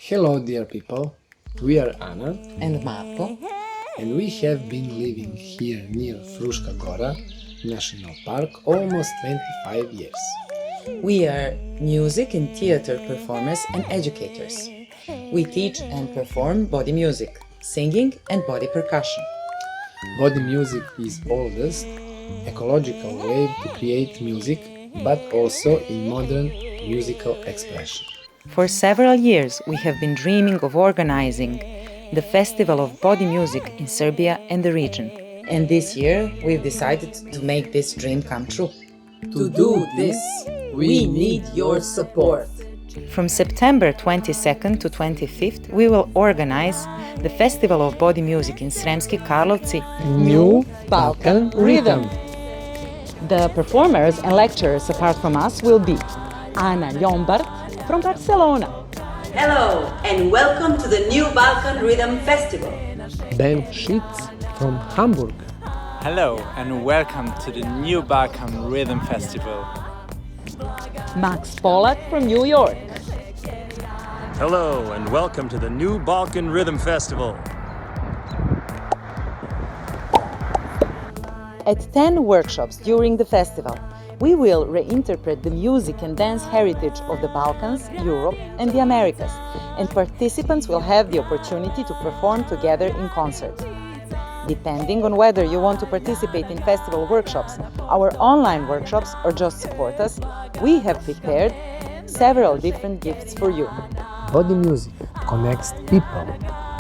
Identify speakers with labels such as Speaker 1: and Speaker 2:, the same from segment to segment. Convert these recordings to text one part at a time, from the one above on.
Speaker 1: Hello dear people, we are Ana
Speaker 2: and Marko.
Speaker 1: and we have been living here near Fruška Gora National Park almost 25 years.
Speaker 2: We are music and theater performers and educators. We teach and perform body music, singing and body percussion.
Speaker 1: Body music is oldest ecological way to create music, but also in modern musical expression.
Speaker 2: For several years, we have been dreaming of organizing the Festival of Body Music in Serbia and the region. And this year, we've decided to make this dream come true.
Speaker 3: To do this, we need your support.
Speaker 2: From September 22nd to 25th, we will organize the Festival of Body Music in Sremski Karlovci,
Speaker 1: New Balkan Rhythm.
Speaker 2: The performers and lecturers apart from us will be Ana Lombard from Barcelona,
Speaker 3: Hello and welcome to the new Balkan Rhythm Festival.
Speaker 1: Ben Schitz from Hamburg.
Speaker 4: Hello and welcome to the new Balkan Rhythm Festival.
Speaker 2: Max Polak from New York,
Speaker 5: Hello and welcome to the new Balkan Rhythm Festival.
Speaker 2: At 10 workshops during the festival, we will reinterpret the music and dance heritage of the Balkans, Europe and the Americas, and participants will have the opportunity to perform together in concert. Depending on whether you want to participate in festival workshops, our online workshops, or just support us, we have prepared several different gifts for you.
Speaker 1: Body music connects people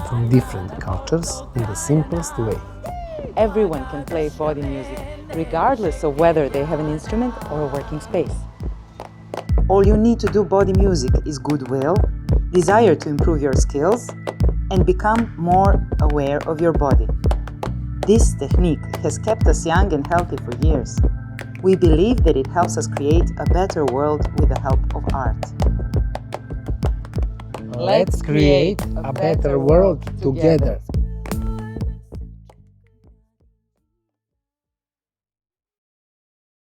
Speaker 1: from different cultures in the simplest way.
Speaker 2: Everyone can play body music, regardless of whether they have an instrument or a working space. All you need to do body music is goodwill, desire to improve your skills, and become more aware of your body. This technique has kept us young and healthy for years. We believe that it helps us create a better world with the help of art.
Speaker 1: Let's create a better world together.